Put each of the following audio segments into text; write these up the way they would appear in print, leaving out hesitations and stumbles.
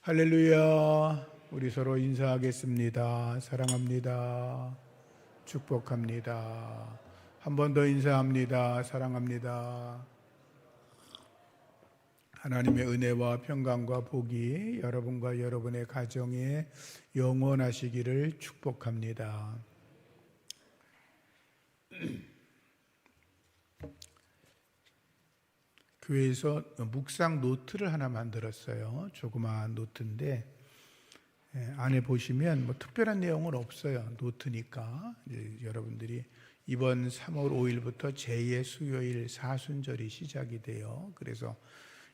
할렐루야. 우리 서로 인사하겠습니다. 사랑합니다. 축복합니다. 한 번 더 인사합니다. 사랑합니다. 하나님의 은혜와 평강과 복이 여러분과 여러분의 가정에 영원하시기를 축복합니다. 교회에서 묵상 노트를 하나 만들었어요. 조그마한 노트인데 안에 보시면 뭐 특별한 내용은 없어요. 노트니까 이제 여러분들이 이번 3월 5일부터 제2의 수요일 사순절이 시작이 돼요. 그래서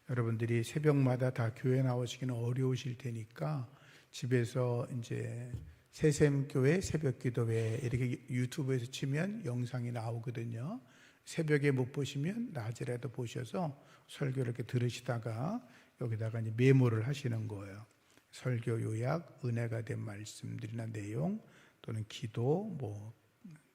여러분들이 새벽마다 다 교회 나오시기는 어려우실 테니까 집에서 이제 새샘교회 새벽기도회 이렇게 유튜브에서 치면 영상이 나오거든요. 새벽에 못 보시면 낮이라도 보셔서 설교를 이렇게 들으시다가 여기다가 이제 메모를 하시는 거예요. 설교 요약, 은혜가 된 말씀들이나 내용 또는 기도, 뭐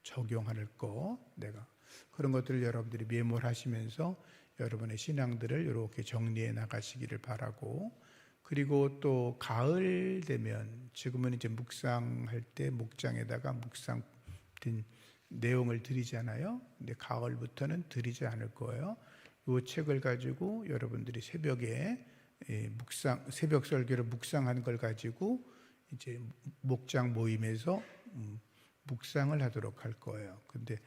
적용할 거, 내가 그런 것들을 여러분들이 메모를 하시면서 여러분의 신앙들을 이렇게 정리해 나가시기를 바라고, 그리고 또 가을 되면 지금은 이제 묵상할 때 목장에다가 묵상된 내용을 드리잖아요. 근데 가을부터는 드리지 않을 거예요. 이 책을 가지고 여러분들이 새벽에 새벽 설교를 묵상하는 걸 가지고 이제 목장 모임에서 묵상을 하도록 할 거예요. 근데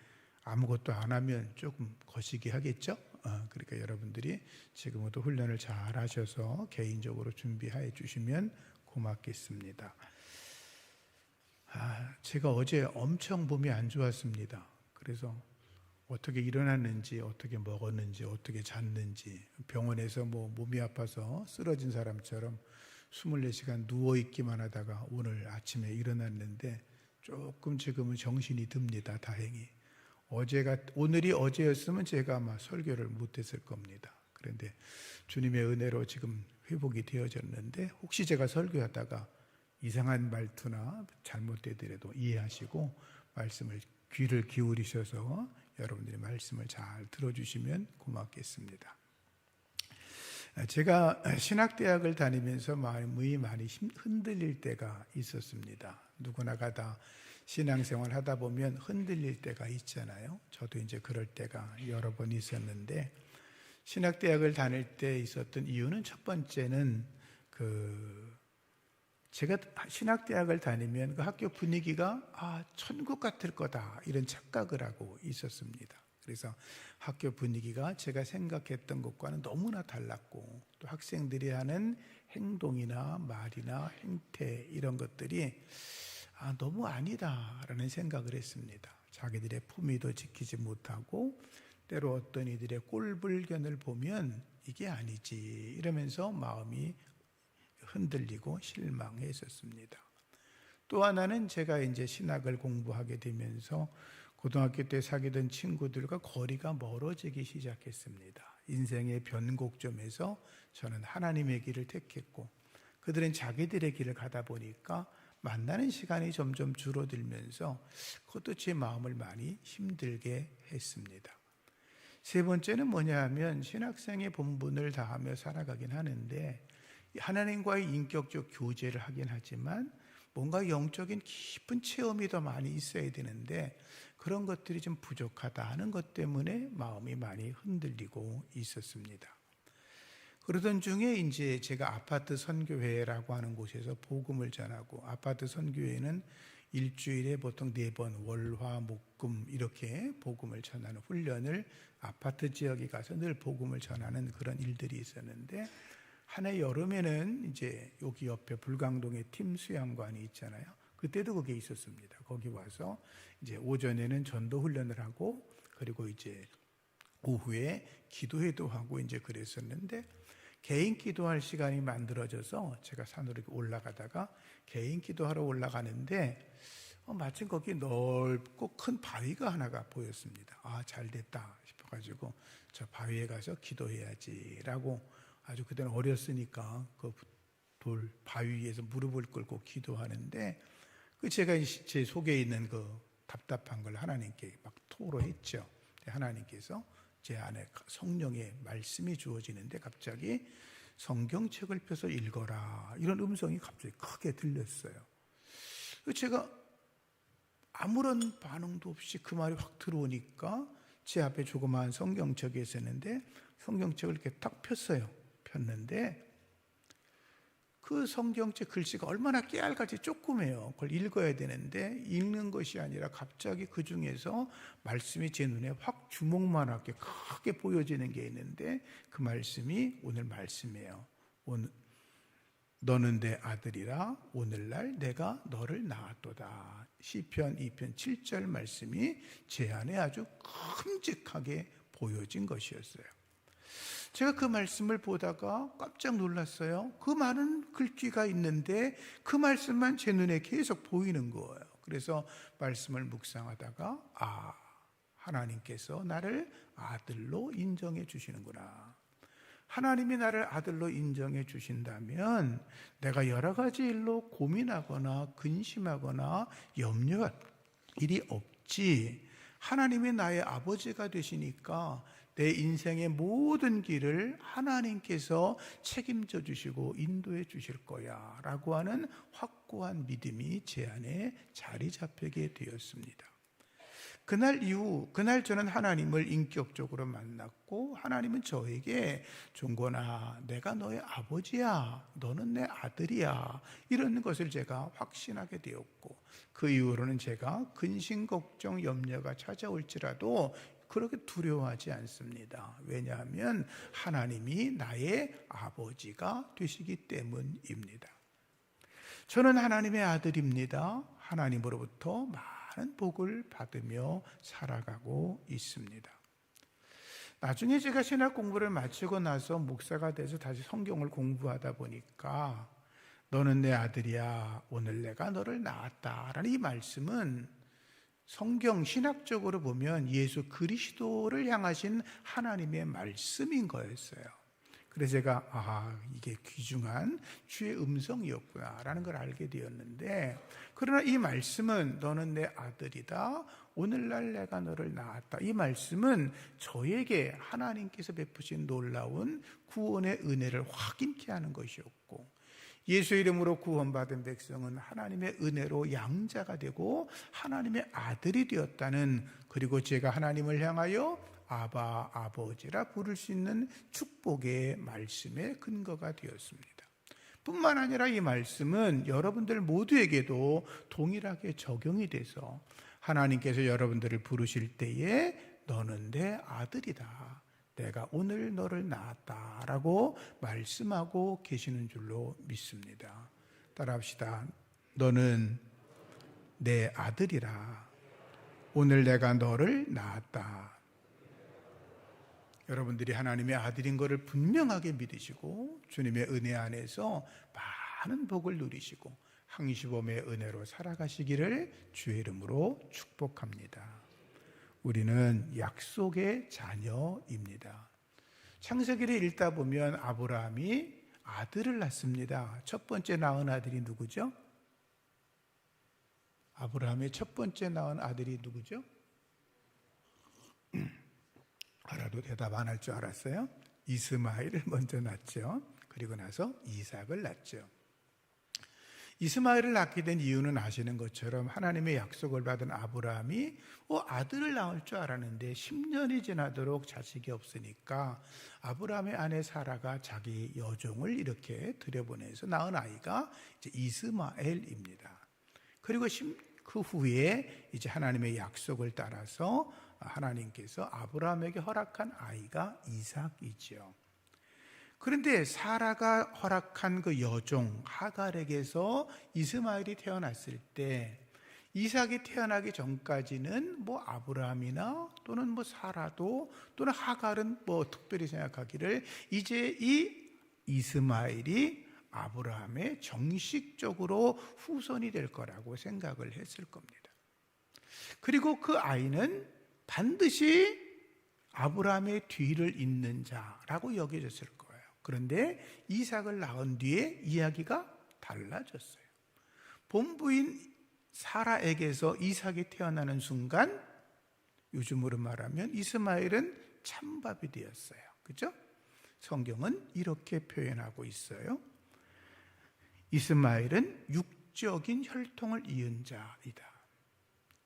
아무것도 안 하면 조금 거시기 하겠죠? 그러니까 여러분들이 지금부터 훈련을 잘 하셔서 개인적으로 준비해 주시면 고맙겠습니다. 제가 어제 엄청 몸이 안 좋았습니다. 그래서 어떻게 일어났는지, 어떻게 먹었는지, 어떻게 잤는지, 병원에서 뭐 몸이 아파서 쓰러진 사람처럼 24시간 누워있기만 하다가 오늘 아침에 일어났는데 조금 지금은 정신이 듭니다. 다행히. 오늘이 어제였으면 제가 아마 설교를 못했을 겁니다. 그런데 주님의 은혜로 지금 회복이 되어졌는데, 혹시 제가 설교하다가 이상한 말투나 잘못되더라도 이해하시고 귀를 기울이셔서 여러분들이 말씀을 잘 들어주시면 고맙겠습니다. 제가 신학대학을 다니면서 마음이 많이 흔들릴 때가 있었습니다. 누구나가 다 신앙생활 하다 보면 흔들릴 때가 있잖아요. 저도 이제 그럴 때가 여러 번 있었는데, 신학대학을 다닐 때 있었던 이유는 첫 번째는 제가 신학대학을 다니면 그 학교 분위기가 천국 같을 거다 이런 착각을 하고 있었습니다. 그래서 학교 분위기가 제가 생각했던 것과는 너무나 달랐고, 또 학생들이 하는 행동이나 말이나 행태 이런 것들이 너무 아니다라는 생각을 했습니다. 자기들의 품위도 지키지 못하고 때로 어떤 이들의 꼴불견을 보면 이게 아니지 이러면서 마음이 흔들리고 실망했었습니다. 또 하나는 제가 이제 신학을 공부하게 되면서 고등학교 때 사귀던 친구들과 거리가 멀어지기 시작했습니다. 인생의 변곡점에서 저는 하나님의 길을 택했고, 그들은 자기들의 길을 가다 보니까 만나는 시간이 점점 줄어들면서 그것도 제 마음을 많이 힘들게 했습니다. 세 번째는 뭐냐 하면, 신학생의 본분을 다하며 살아가긴 하는데 하나님과의 인격적 교제를 하긴 하지만 뭔가 영적인 깊은 체험이 더 많이 있어야 되는데 그런 것들이 좀 부족하다 하는 것 때문에 마음이 많이 흔들리고 있었습니다. 그러던 중에 이제 제가 아파트 선교회라고 하는 곳에서 복음을 전하고, 아파트 선교회는 일주일에 보통 4번 월화 목금 이렇게 복음을 전하는 훈련을 아파트 지역에 가서 늘 복음을 전하는 그런 일들이 있었는데, 한 해 여름에는 이제 여기 옆에 불광동에 팀 수양관이 있잖아요. 그때도 거기에 있었습니다. 거기 와서 이제 오전에는 전도 훈련을 하고, 그리고 이제 오후에 기도회도 하고 이제 그랬었는데, 개인 기도할 시간이 만들어져서 제가 산으로 올라가다가 개인 기도하러 올라가는데 마침 거기 넓고 큰 바위가 하나가 보였습니다. 잘 됐다 싶어가지고 저 바위에 가서 기도해야지라고, 아주 그때는 어렸으니까 그 돌 바위 위에서 무릎을 꿇고 기도하는데, 제가 제 속에 있는 그 답답한 걸 하나님께 막 토로했죠. 하나님께서 제 안에 성령의 말씀이 주어지는데 갑자기 성경책을 펴서 읽어라. 이런 음성이 갑자기 크게 들렸어요. 제가 아무런 반응도 없이 그 말이 확 들어오니까 제 앞에 조그마한 성경책이 있었는데 성경책을 이렇게 딱 폈어요. 폈는데 그 성경책 글씨가 얼마나 깨알같이 조그매요. 그걸 읽어야 되는데 읽는 것이 아니라 갑자기 그 중에서 말씀이 제 눈에 확 주먹만하게 크게 보여지는 게 있는데 그 말씀이 오늘 말씀이에요. 너는 내 아들이라 오늘날 내가 너를 낳았도다. 시편 2편 7절 말씀이 제 안에 아주 큼직하게 보여진 것이었어요. 제가 그 말씀을 보다가 깜짝 놀랐어요. 그 많은 글귀가 있는데 그 말씀만 제 눈에 계속 보이는 거예요. 그래서 말씀을 묵상하다가 하나님께서 나를 아들로 인정해 주시는구나. 하나님이 나를 아들로 인정해 주신다면 내가 여러 가지 일로 고민하거나 근심하거나 염려할 일이 없지. 하나님이 나의 아버지가 되시니까 내 인생의 모든 길을 하나님께서 책임져 주시고 인도해 주실 거야 라고 하는 확고한 믿음이 제 안에 자리 잡히게 되었습니다. 그날 이후, 그날 저는 하나님을 인격적으로 만났고 하나님은 저에게 종건아, 내가 너의 아버지야, 너는 내 아들이야, 이런 것을 제가 확신하게 되었고 그 이후로는 제가 근심, 걱정, 염려가 찾아올지라도 그렇게 두려워하지 않습니다. 왜냐하면 하나님이 나의 아버지가 되시기 때문입니다. 저는 하나님의 아들입니다. 하나님으로부터 많은 복을 받으며 살아가고 있습니다. 나중에 제가 신학 공부를 마치고 나서 목사가 돼서 다시 성경을 공부하다 보니까 너는 내 아들이야, 오늘 내가 너를 낳았다라는 이 말씀은 성경 신학적으로 보면 예수 그리스도를 향하신 하나님의 말씀인 거였어요. 그래서 제가 이게 귀중한 주의 음성이었구나라는 걸 알게 되었는데, 그러나 이 말씀은 너는 내 아들이다, 오늘날 내가 너를 낳았다, 이 말씀은 저에게 하나님께서 베푸신 놀라운 구원의 은혜를 확인케 하는 것이었고, 예수 이름으로 구원받은 백성은 하나님의 은혜로 양자가 되고 하나님의 아들이 되었다는, 그리고 제가 하나님을 향하여 아바, 아버지라 부를 수 있는 축복의 말씀의 근거가 되었습니다. 뿐만 아니라 이 말씀은 여러분들 모두에게도 동일하게 적용이 돼서 하나님께서 여러분들을 부르실 때에 너는 내 아들이다, 내가 오늘 너를 낳았다라고 말씀하고 계시는 줄로 믿습니다. 따라합시다. 너는 내 아들이라 오늘 내가 너를 낳았다. 여러분들이 하나님의 아들인 것을 분명하게 믿으시고 주님의 은혜 안에서 많은 복을 누리시고 항시범의 은혜로 살아가시기를 주의 이름으로 축복합니다. 우리는 약속의 자녀입니다. 창세기를 읽다 보면 아브라함이 아들을 낳습니다. 첫 번째 낳은 아들이 누구죠? 아브라함의 첫 번째 낳은 아들이 누구죠? 알아도 대답 안 할 줄 알았어요. 이스마엘을 먼저 낳죠. 그리고 나서 이삭을 낳죠. 이스마엘을 낳게 된 이유는 아시는 것처럼 하나님의 약속을 받은 아브라함이 아들을 낳을 줄 알았는데 10년이 지나도록 자식이 없으니까 아브라함의 아내 사라가 자기 여종을 이렇게 들여보내서 낳은 아이가 이제 이스마엘입니다. 그리고 그 후에 이제 하나님의 약속을 따라서 하나님께서 아브라함에게 허락한 아이가 이삭이죠. 그런데 사라가 허락한 그 여종 하갈에게서 이스마엘이 태어났을 때 이삭이 태어나기 전까지는 아브라함이나 또는 사라도 또는 하갈은 특별히 생각하기를 이제 이 이스마엘이 아브라함의 정식적으로 후손이 될 거라고 생각을 했을 겁니다. 그리고 그 아이는 반드시 아브라함의 뒤를 잇는 자라고 여겨졌을 거예요. 그런데 이삭을 낳은 뒤에 이야기가 달라졌어요. 본부인 사라에게서 이삭이 태어나는 순간 요즘으로 말하면 이스마엘은 찬밥이 되었어요. 그렇죠? 성경은 이렇게 표현하고 있어요. 이스마엘은 육적인 혈통을 이은 자이다.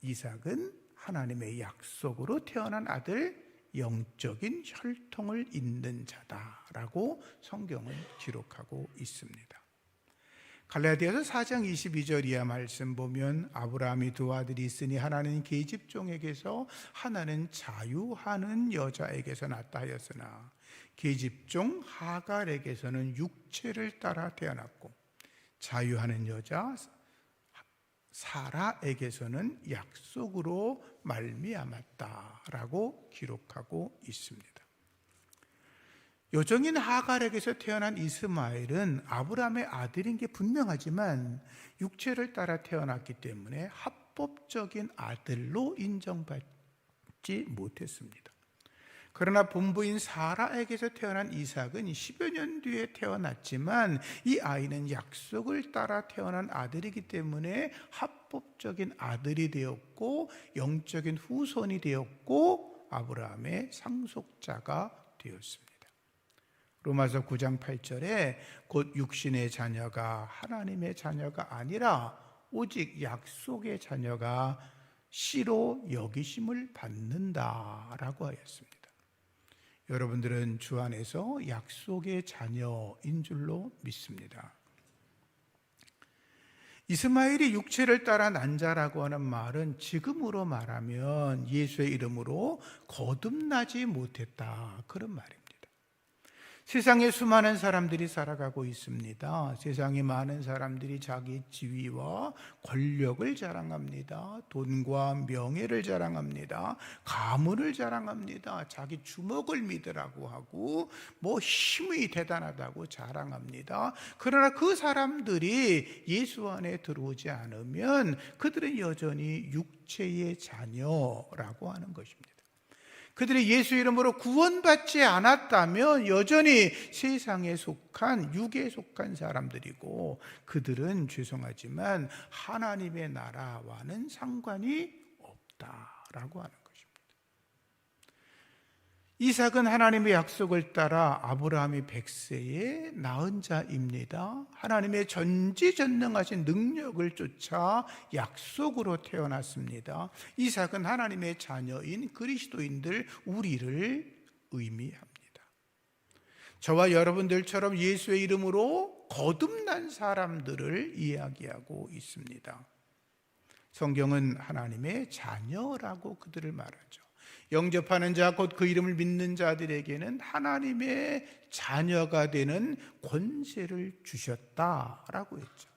이삭은 하나님의 약속으로 태어난 아들, 영적인 혈통을 잇는 자다라고 성경은 기록하고 있습니다. 갈라디아서 4장 22절 이하 말씀 보면 아브라함이 두 아들이 있으니 하나는 계집종에게서 하나는 자유하는 여자에게서 낳았다 하였으나 계집종 하갈에게서는 육체를 따라 태어났고 자유하는 여자 사라에게서는 약속으로 말미암았다라고 기록하고 있습니다. 여종인 하갈에게서 태어난 이스마엘은 아브라함의 아들인 게 분명하지만 육체를 따라 태어났기 때문에 합법적인 아들로 인정받지 못했습니다. 그러나 본부인 사라에게서 태어난 이삭은 10여 년 뒤에 태어났지만 이 아이는 약속을 따라 태어난 아들이기 때문에 합법적인 아들이 되었고 영적인 후손이 되었고 아브라함의 상속자가 되었습니다. 로마서 9장 8절에 곧 육신의 자녀가 하나님의 자녀가 아니라 오직 약속의 자녀가 씨로 여기심을 받는다라고 하였습니다. 여러분들은 주 안에서 약속의 자녀인 줄로 믿습니다. 이스마엘이 육체를 따라 난 자라고 하는 말은 지금으로 말하면 예수의 이름으로 거듭나지 못했다, 그런 말입니다. 세상에 수많은 사람들이 살아가고 있습니다. 세상에 많은 사람들이 자기 지위와 권력을 자랑합니다. 돈과 명예를 자랑합니다. 가문을 자랑합니다. 자기 주먹을 믿으라고 하고 힘이 대단하다고 자랑합니다. 그러나 그 사람들이 예수 안에 들어오지 않으면 그들은 여전히 육체의 자녀라고 하는 것입니다. 그들이 예수 이름으로 구원받지 않았다면 여전히 세상에 속한, 육에 속한 사람들이고 그들은 죄송하지만 하나님의 나라와는 상관이 없다라고 하는 것입니다. 이삭은 하나님의 약속을 따라 아브라함이 100세에 낳은 자입니다. 하나님의 전지전능하신 능력을 쫓아 약속으로 태어났습니다. 이삭은 하나님의 자녀인 그리스도인들 우리를 의미합니다. 저와 여러분들처럼 예수의 이름으로 거듭난 사람들을 이야기하고 있습니다. 성경은 하나님의 자녀라고 그들을 말하죠. 영접하는 자, 곧 그 이름을 믿는 자들에게는 하나님의 자녀가 되는 권세를 주셨다라고 했죠.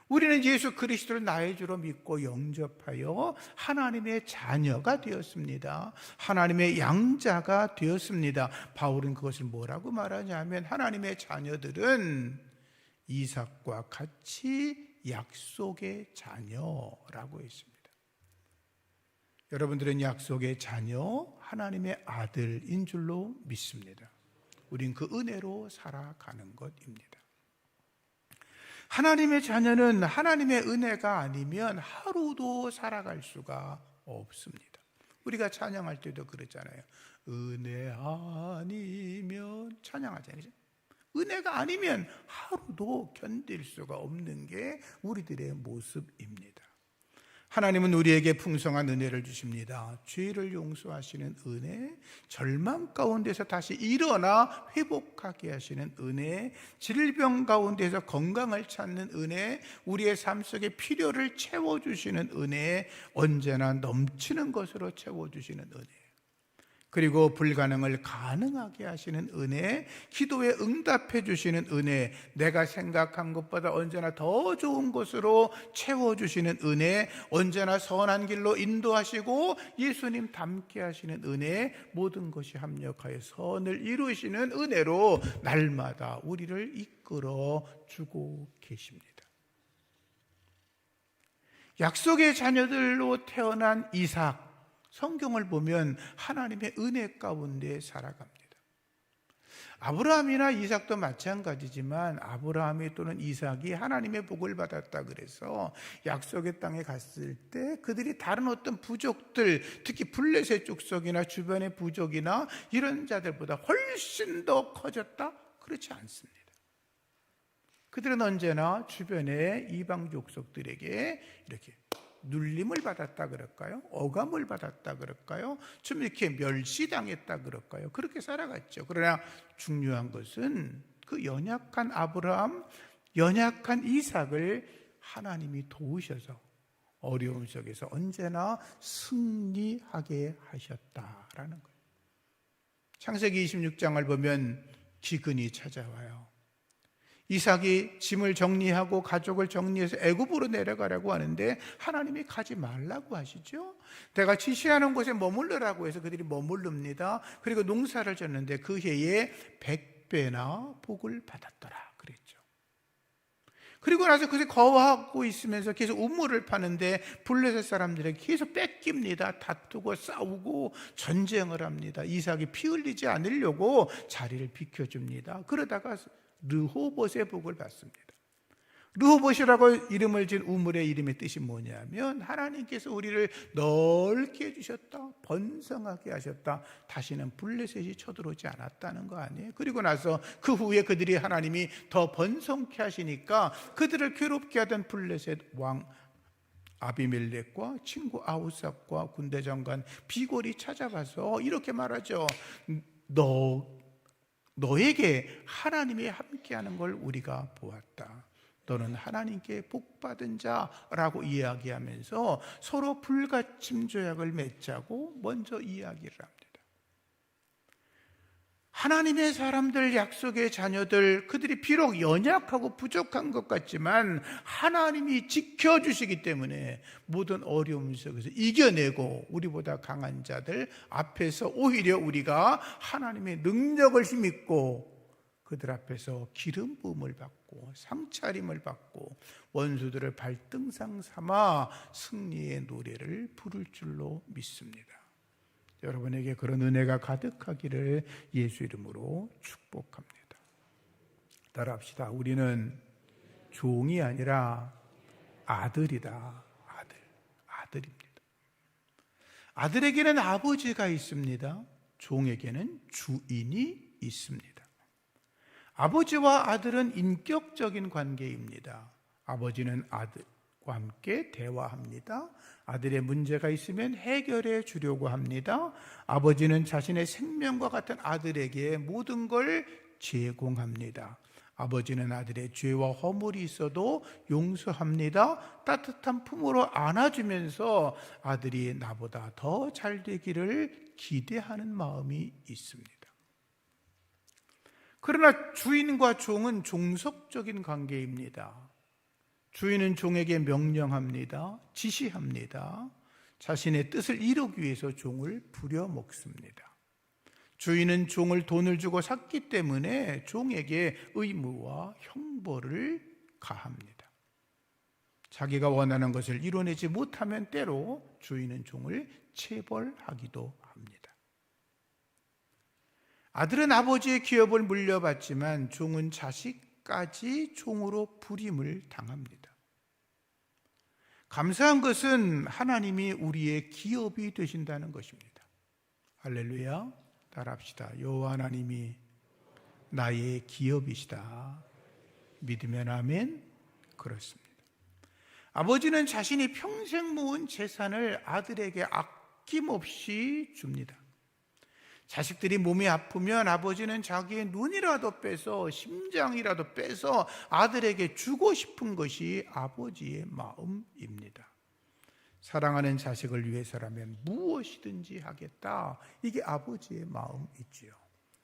우리는 예수 그리스도를 나의 주로 믿고 영접하여 하나님의 자녀가 되었습니다. 하나님의 양자가 되었습니다. 바울은 그것을 뭐라고 말하냐면 하나님의 자녀들은 이삭과 같이 약속의 자녀라고 했습니다. 여러분들은 약속의 자녀, 하나님의 아들인 줄로 믿습니다. 우린 그 은혜로 살아가는 것입니다. 하나님의 자녀는 하나님의 은혜가 아니면 하루도 살아갈 수가 없습니다. 우리가 찬양할 때도 그러잖아요. 은혜 아니면 찬양하잖아요. 은혜가 아니면 하루도 견딜 수가 없는 게 우리들의 모습입니다. 하나님은 우리에게 풍성한 은혜를 주십니다. 죄를 용서하시는 은혜, 절망 가운데서 다시 일어나 회복하게 하시는 은혜, 질병 가운데서 건강을 찾는 은혜, 우리의 삶 속의 필요를 채워주시는 은혜, 언제나 넘치는 것으로 채워주시는 은혜, 그리고 불가능을 가능하게 하시는 은혜, 기도에 응답해 주시는 은혜, 내가 생각한 것보다 언제나 더 좋은 것으로 채워주시는 은혜, 언제나 선한 길로 인도하시고 예수님 닮게 하시는 은혜, 모든 것이 합력하여 선을 이루시는 은혜로 날마다 우리를 이끌어 주고 계십니다. 약속의 자녀들로 태어난 이삭, 성경을 보면 하나님의 은혜 가운데 살아갑니다. 아브라함이나 이삭도 마찬가지지만 아브라함이 또는 이삭이 하나님의 복을 받았다 그래서 약속의 땅에 갔을 때 그들이 다른 어떤 부족들, 특히 블레셋 족속이나 주변의 부족이나 이런 자들보다 훨씬 더 커졌다? 그렇지 않습니다. 그들은 언제나 주변의 이방 족속들에게 이렇게 눌림을 받았다 그럴까요? 억압을 받았다 그럴까요? 좀 이렇게 멸시당했다 그럴까요? 그렇게 살아갔죠. 그러나 중요한 것은 그 연약한 아브라함, 연약한 이삭을 하나님이 도우셔서 어려움 속에서 언제나 승리하게 하셨다라는 거예요. 창세기 26장을 보면 기근이 찾아와요. 이삭이 짐을 정리하고 가족을 정리해서 애굽으로 내려가라고 하는데 하나님이 가지 말라고 하시죠. 내가 지시하는 곳에 머물러라고 해서 그들이 머무릅니다. 그리고 농사를 졌는데 그 해에 100배나 복을 받았더라 그랬죠. 그리고 나서 그들이 거하고 있으면서 계속 우물을 파는데 블레셋 사람들에게 계속 뺏깁니다. 다투고 싸우고 전쟁을 합니다. 이삭이 피 흘리지 않으려고 자리를 비켜줍니다. 그러다가 르호봇의 복을 받습니다. 르호봇이라고 이름을 지은 우물의 이름의 뜻이 뭐냐면 하나님께서 우리를 넓게 해주셨다, 번성하게 하셨다, 다시는 블레셋이 쳐들어오지 않았다는 거 아니에요? 그리고 나서 그 후에 그들이 하나님이 더 번성케 하시니까 그들을 괴롭게 하던 블레셋 왕 아비멜렉과 친구 아우삭과 군대 장관 비골이 찾아가서 이렇게 말하죠. 너에게 하나님이 함께하는 걸 우리가 보았다. 너는 하나님께 복받은 자라고 이야기하면서 서로 불가침 조약을 맺자고 먼저 이야기를 합니다. 하나님의 사람들, 약속의 자녀들, 그들이 비록 연약하고 부족한 것 같지만 하나님이 지켜주시기 때문에 모든 어려움 속에서 이겨내고 우리보다 강한 자들 앞에서 오히려 우리가 하나님의 능력을 힘입고 그들 앞에서 기름 부음을 받고 상차림을 받고 원수들을 발등상 삼아 승리의 노래를 부를 줄로 믿습니다. 여러분에게 그런 은혜가 가득하기를 예수 이름으로 축복합니다. 따라합시다. 우리는 종이 아니라 아들이다. 아들입니다. 아들에게는 아버지가 있습니다. 종에게는 주인이 있습니다. 아버지와 아들은 인격적인 관계입니다. 아버지는 아들과 함께 대화합니다. 아들의 문제가 있으면 해결해 주려고 합니다. 아버지는 자신의 생명과 같은 아들에게 모든 걸 제공합니다. 아버지는 아들의 죄와 허물이 있어도 용서합니다. 따뜻한 품으로 안아주면서 아들이 나보다 더 잘 되기를 기대하는 마음이 있습니다. 그러나 주인과 종은 종속적인 관계입니다. 주인은 종에게 명령합니다. 지시합니다. 자신의 뜻을 이루기 위해서 종을 부려먹습니다. 주인은 종을 돈을 주고 샀기 때문에 종에게 의무와 형벌을 가합니다. 자기가 원하는 것을 이뤄내지 못하면 때로 주인은 종을 체벌하기도 합니다. 아들은 아버지의 기업을 물려받지만 종은 자식까지 종으로 부림을 당합니다. 감사한 것은 하나님이 우리의 기업이 되신다는 것입니다. 할렐루야. 따라합시다. 여호와 하나님이 나의 기업이시다. 믿으면 아멘. 그렇습니다. 아버지는 자신이 평생 모은 재산을 아들에게 아낌없이 줍니다. 자식들이 몸이 아프면 아버지는 자기의 눈이라도 빼서 심장이라도 빼서 아들에게 주고 싶은 것이 아버지의 마음입니다. 사랑하는 자식을 위해서라면 무엇이든지 하겠다. 이게 아버지의 마음이지요.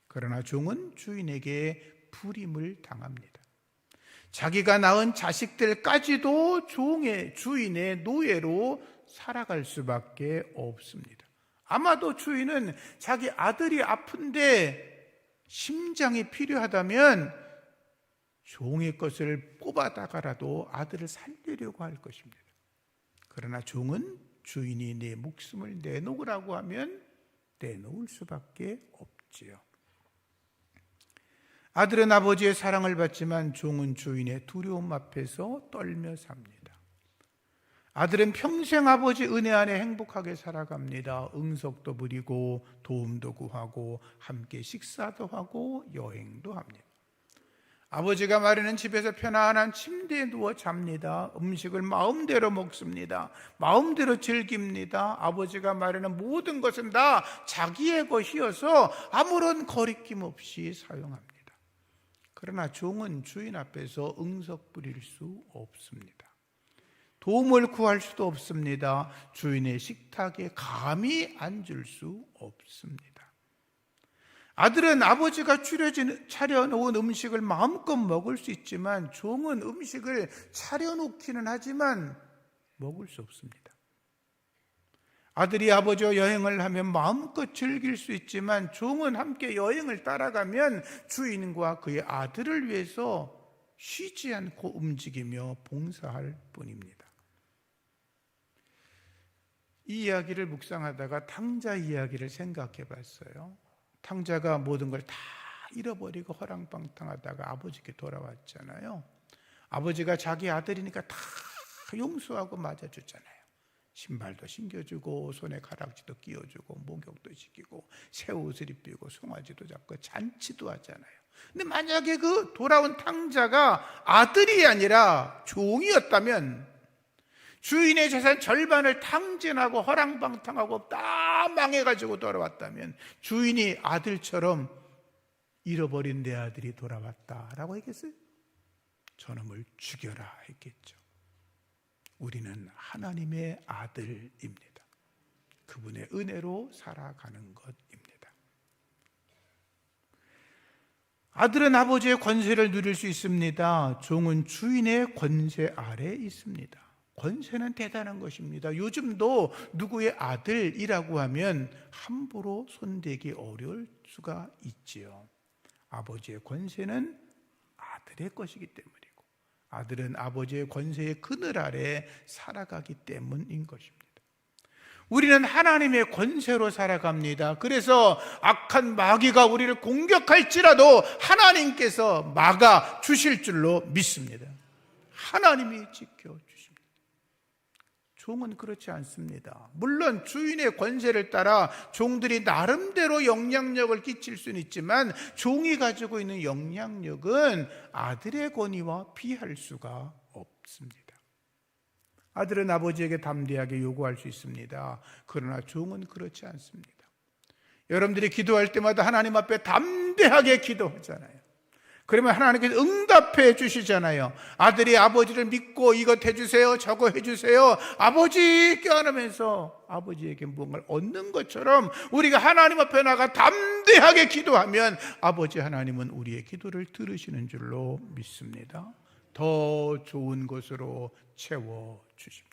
그러나 종은 주인에게 부림을 당합니다. 자기가 낳은 자식들까지도 주인의 노예로 살아갈 수밖에 없습니다. 아마도 주인은 자기 아들이 아픈데 심장이 필요하다면 종의 것을 뽑아다가라도 아들을 살리려고 할 것입니다. 그러나 종은 주인이 내 목숨을 내놓으라고 하면 내놓을 수밖에 없지요. 아들은 아버지의 사랑을 받지만 종은 주인의 두려움 앞에서 떨며 삽니다. 아들은 평생 아버지 은혜 안에 행복하게 살아갑니다. 응석도 부리고 도움도 구하고 함께 식사도 하고 여행도 합니다. 아버지가 마련한 집에서 편안한 침대에 누워 잡니다. 음식을 마음대로 먹습니다. 마음대로 즐깁니다. 아버지가 마련한 모든 것은 다 자기의 것이어서 아무런 거리낌 없이 사용합니다. 그러나 종은 주인 앞에서 응석 부릴 수 없습니다. 도움을 구할 수도 없습니다. 주인의 식탁에 감히 앉을 수 없습니다. 아들은 아버지가 차려놓은 음식을 마음껏 먹을 수 있지만 종은 음식을 차려놓기는 하지만 먹을 수 없습니다. 아들이 아버지와 여행을 하면 마음껏 즐길 수 있지만 종은 함께 여행을 따라가면 주인과 그의 아들을 위해서 쉬지 않고 움직이며 봉사할 뿐입니다. 이 이야기를 묵상하다가 탕자 이야기를 생각해 봤어요. 탕자가 모든 걸 다 잃어버리고 허랑방탕하다가 아버지께 돌아왔잖아요. 아버지가 자기 아들이니까 다 용서하고 맞아주잖아요. 신발도 신겨주고 손에 가락지도 끼워주고 목욕도 시키고 새 옷을 입히고 송아지도 잡고 잔치도 하잖아요. 근데 만약에 그 돌아온 탕자가 아들이 아니라 종이었다면 주인의 재산 절반을 탕진하고 허랑방탕하고 다 망해가지고 돌아왔다면 주인이 아들처럼 잃어버린 내 아들이 돌아왔다라고 했겠어요? 저놈을 죽여라 했겠죠. 우리는 하나님의 아들입니다. 그분의 은혜로 살아가는 것입니다. 아들은 아버지의 권세를 누릴 수 있습니다. 종은 주인의 권세 아래 있습니다. 권세는 대단한 것입니다. 요즘도 누구의 아들이라고 하면 함부로 손대기 어려울 수가 있지요. 아버지의 권세는 아들의 것이기 때문이고 아들은 아버지의 권세의 그늘 아래 살아가기 때문인 것입니다. 우리는 하나님의 권세로 살아갑니다. 그래서 악한 마귀가 우리를 공격할지라도 하나님께서 막아 주실 줄로 믿습니다. 하나님이 지켜주십니다. 종은 그렇지 않습니다. 물론 주인의 권세를 따라 종들이 나름대로 영향력을 끼칠 수는 있지만 종이 가지고 있는 영향력은 아들의 권위와 비할 수가 없습니다. 아들은 아버지에게 담대하게 요구할 수 있습니다. 그러나 종은 그렇지 않습니다. 여러분들이 기도할 때마다 하나님 앞에 담대하게 기도하잖아요. 그러면 하나님께서 응답해 주시잖아요. 아들이 아버지를 믿고 이것 해주세요, 저거 해주세요, 아버지 껴안으면서 아버지에게 무언가를 얻는 것처럼 우리가 하나님 앞에 나가 담대하게 기도하면 아버지 하나님은 우리의 기도를 들으시는 줄로 믿습니다. 더 좋은 것으로 채워주십니다.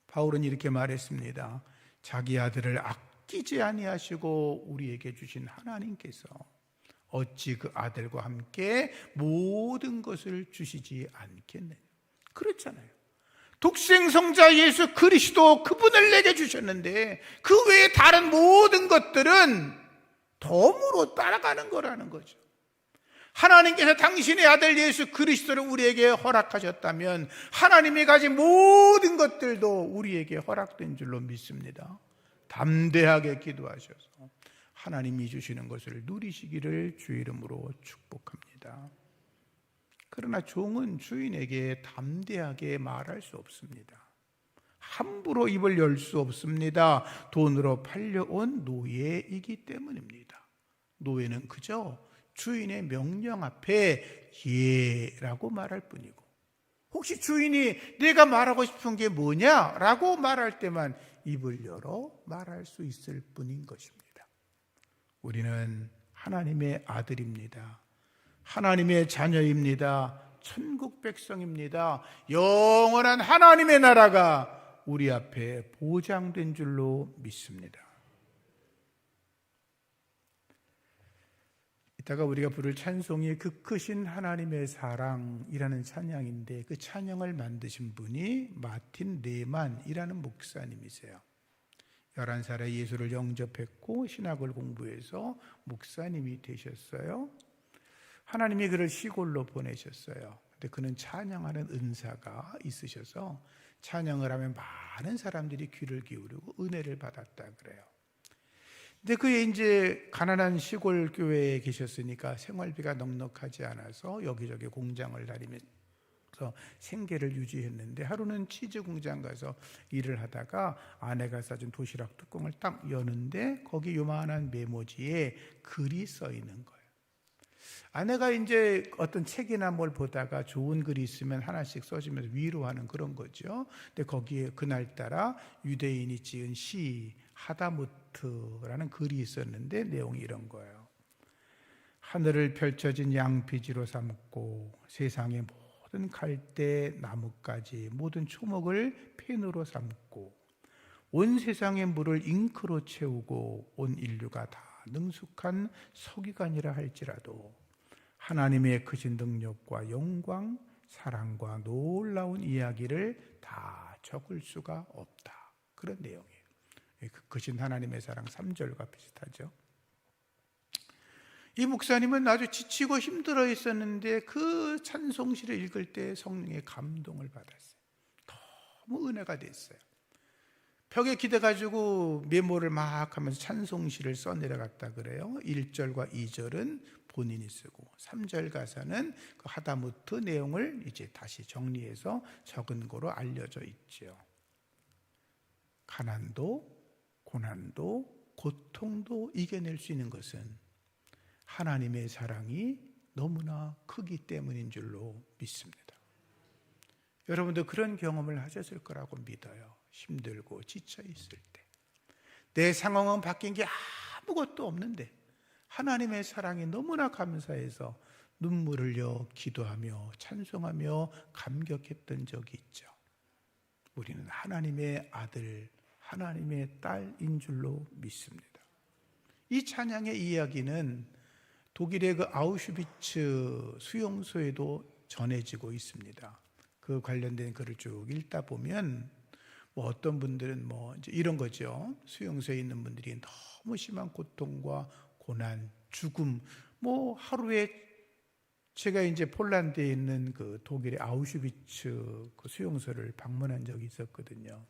바울은 이렇게 말했습니다. 자기 아들을 아끼지 아니하시고 우리에게 주신 하나님께서 어찌 그 아들과 함께 모든 것을 주시지 않겠느냐. 그렇잖아요. 독생성자 예수 그리스도 그분을 내게 주셨는데 그 외에 다른 모든 것들은 덤으로 따라가는 거라는 거죠. 하나님께서 당신의 아들 예수 그리스도를 우리에게 허락하셨다면 하나님이 가진 모든 것들도 우리에게 허락된 줄로 믿습니다. 담대하게 기도하셔서 하나님이 주시는 것을 누리시기를 주 이름으로 축복합니다. 그러나 종은 주인에게 담대하게 말할 수 없습니다. 함부로 입을 열 수 없습니다. 돈으로 팔려온 노예이기 때문입니다. 노예는 그저 주인의 명령 앞에 예라고 말할 뿐이고 혹시 주인이 내가 말하고 싶은 게 뭐냐라고 말할 때만 입을 열어 말할 수 있을 뿐인 것입니다. 우리는 하나님의 아들입니다. 하나님의 자녀입니다. 천국 백성입니다. 영원한 하나님의 나라가 우리 앞에 보장된 줄로 믿습니다. 이따가 우리가 부를 찬송이 그 크신 하나님의 사랑이라는 찬양인데 그 찬양을 만드신 분이 마틴 네만이라는 목사님이세요. 11살에 예수를 영접했고 신학을 공부해서 목사님이 되셨어요. 하나님이 그를 시골로 보내셨어요. 근데 그는 찬양하는 은사가 있으셔서 찬양을 하면 많은 사람들이 귀를 기울이고 은혜를 받았다 그래요. 근데 그게 이제 가난한 시골 교회에 계셨으니까 생활비가 넉넉하지 않아서 여기저기 공장을 다니면서 생계를 유지했는데 하루는 치즈 공장 가서 일을 하다가 아내가 싸준 도시락 뚜껑을 딱 여는데 거기 요만한 메모지에 글이 써 있는 거예요. 아내가 이제 어떤 책이나 뭘 보다가 좋은 글이 있으면 하나씩 써주면서 위로하는 그런 거죠. 근데 거기에 그날따라 유대인이 지은 시 하다무트라는 글이 있었는데 내용이 이런 거예요. 하늘을 펼쳐진 양피지로 삼고 세상의 모든 갈대 나무까지 모든 초목을 펜으로 삼고 온 세상의 물을 잉크로 채우고 온 인류가 다 능숙한 서기관이라 할지라도 하나님의 크신 능력과 영광, 사랑과 놀라운 이야기를 다 적을 수가 없다. 그런 내용이에요. 그 크신 하나님의 사랑 3절과 비슷하죠. 이 목사님은 아주 지치고 힘들어 있었는데 그 찬송시를 읽을 때 성령의 감동을 받았어요. 너무 은혜가 됐어요. 벽에 기대가지고 메모를 막 하면서 찬송시를 써내려갔다 그래요. 1절과 2절은 본인이 쓰고 3절 가사는 그 하다무트 내용을 이제 다시 정리해서 적은 거로 알려져 있죠. 가난도 고난도 고통도 이겨낼 수 있는 것은 하나님의 사랑이 너무나 크기 때문인 줄로 믿습니다. 여러분도 그런 경험을 하셨을 거라고 믿어요. 힘들고 지쳐 있을 때 내 상황은 바뀐 게 아무것도 없는데 하나님의 사랑이 너무나 감사해서 눈물을 흘려 기도하며 찬송하며 감격했던 적이 있죠. 우리는 하나님의 아들, 하나님의 딸인 줄로 믿습니다. 이 찬양의 이야기는 독일의 그 아우슈비츠 수용소에도 전해지고 있습니다. 그 관련된 글을 쭉 읽다 보면 뭐 어떤 분들은 뭐 이제 이런 거죠. 수용소에 있는 분들이 너무 심한 고통과 고난, 죽음, 뭐 하루에 제가 이제 폴란드에 있는 그 독일의 아우슈비츠 그 수용소를 방문한 적이 있었거든요.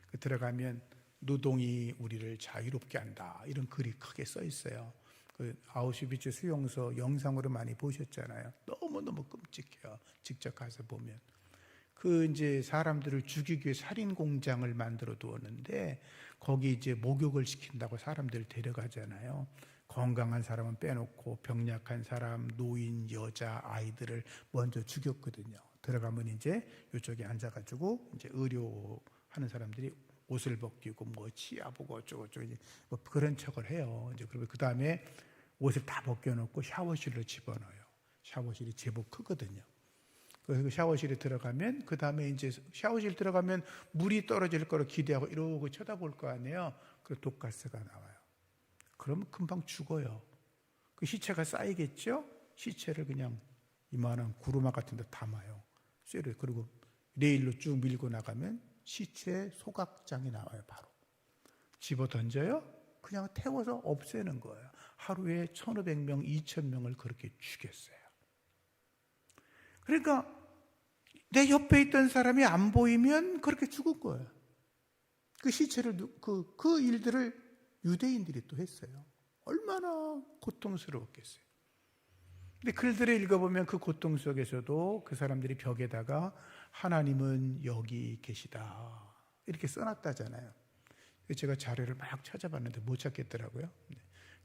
그 들어가면 노동이 우리를 자유롭게 한다 이런 글이 크게 써 있어요. 그 아우슈비츠 수용소 영상으로 많이 보셨잖아요. 너무너무 끔찍해요. 직접 가서 보면. 그 이제 사람들을 죽이기 위해 살인 공장을 만들어 두었는데 거기 이제 목욕을 시킨다고 사람들을 데려가잖아요. 건강한 사람은 빼놓고 병약한 사람, 노인, 여자, 아이들을 먼저 죽였거든요. 들어가면 이제 이쪽에 앉아가지고 이제 의료하는 사람들이 옷을 벗기고 뭐 치아 보고 어쩌고저쩌고 뭐 그런 척을 해요. 이제 그리고 그 다음에 옷을 다 벗겨놓고 샤워실로 집어넣어요. 샤워실이 제법 크거든요. 그 샤워실에 들어가면 그 다음에 이제 샤워실 들어가면 물이 떨어질 거로 기대하고 이러고 쳐다볼 거 아니에요. 그 독가스가 나와요. 그러면 금방 죽어요. 그 시체가 쌓이겠죠? 시체를 그냥 이만한 구루마 같은 데 담아요. 쇠를. 그리고 레일로 쭉 밀고 나가면 시체 소각장이 나와요. 바로 집어 던져요. 그냥 태워서 없애는 거예요. 하루에 1,500명, 2,000명을 그렇게 죽였어요. 그러니까 내 옆에 있던 사람이 안 보이면 그렇게 죽은 거예요. 그 시체를 그 일들을 유대인들이 또 했어요. 얼마나 고통스러웠겠어요. 근데 글들을 읽어보면 그 고통 속에서도 그 사람들이 벽에다가 하나님은 여기 계시다 이렇게 써놨다잖아요. 제가 자료를 막 찾아봤는데 못 찾겠더라고요.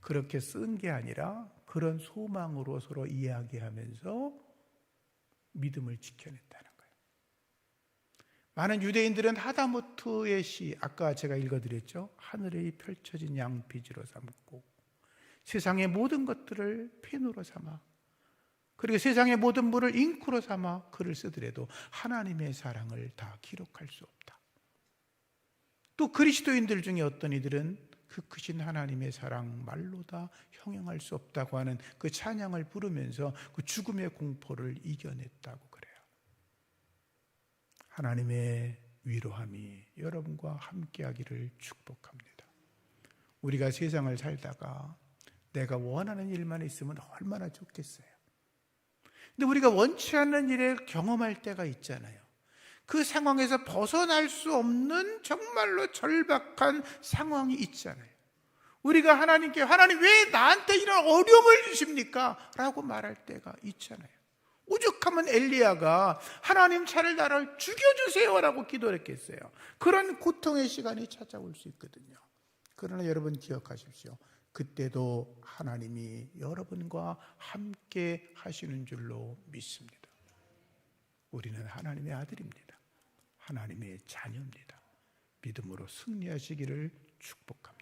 그렇게 쓴 게 아니라 그런 소망으로 서로 이야기하면서 믿음을 지켜냈다는 거예요. 많은 유대인들은 하다무트의 시, 아까 제가 읽어드렸죠. 하늘에 펼쳐진 양피지로 삼고 세상의 모든 것들을 펜으로 삼아 그리고 세상의 모든 물을 잉크로 삼아 글을 쓰더라도 하나님의 사랑을 다 기록할 수 없다. 또 그리스도인들 중에 어떤 이들은 그 크신 하나님의 사랑 말로 다 형용할 수 없다고 하는 그 찬양을 부르면서 그 죽음의 공포를 이겨냈다고 그래요. 하나님의 위로함이 여러분과 함께하기를 축복합니다. 우리가 세상을 살다가 내가 원하는 일만 있으면 얼마나 좋겠어요. 근데 우리가 원치 않는 일을 경험할 때가 있잖아요. 그 상황에서 벗어날 수 없는 정말로 절박한 상황이 있잖아요. 우리가 하나님께 하나님 왜 나한테 이런 어려움을 주십니까? 라고 말할 때가 있잖아요. 오죽하면 엘리야가 하나님 차라리 나를 죽여주세요 라고 기도했겠어요. 그런 고통의 시간이 찾아올 수 있거든요. 그러나 여러분 기억하십시오. 그때도 하나님이 여러분과 함께 하시는 줄로 믿습니다. 우리는 하나님의 아들입니다. 하나님의 자녀입니다. 믿음으로 승리하시기를 축복합니다.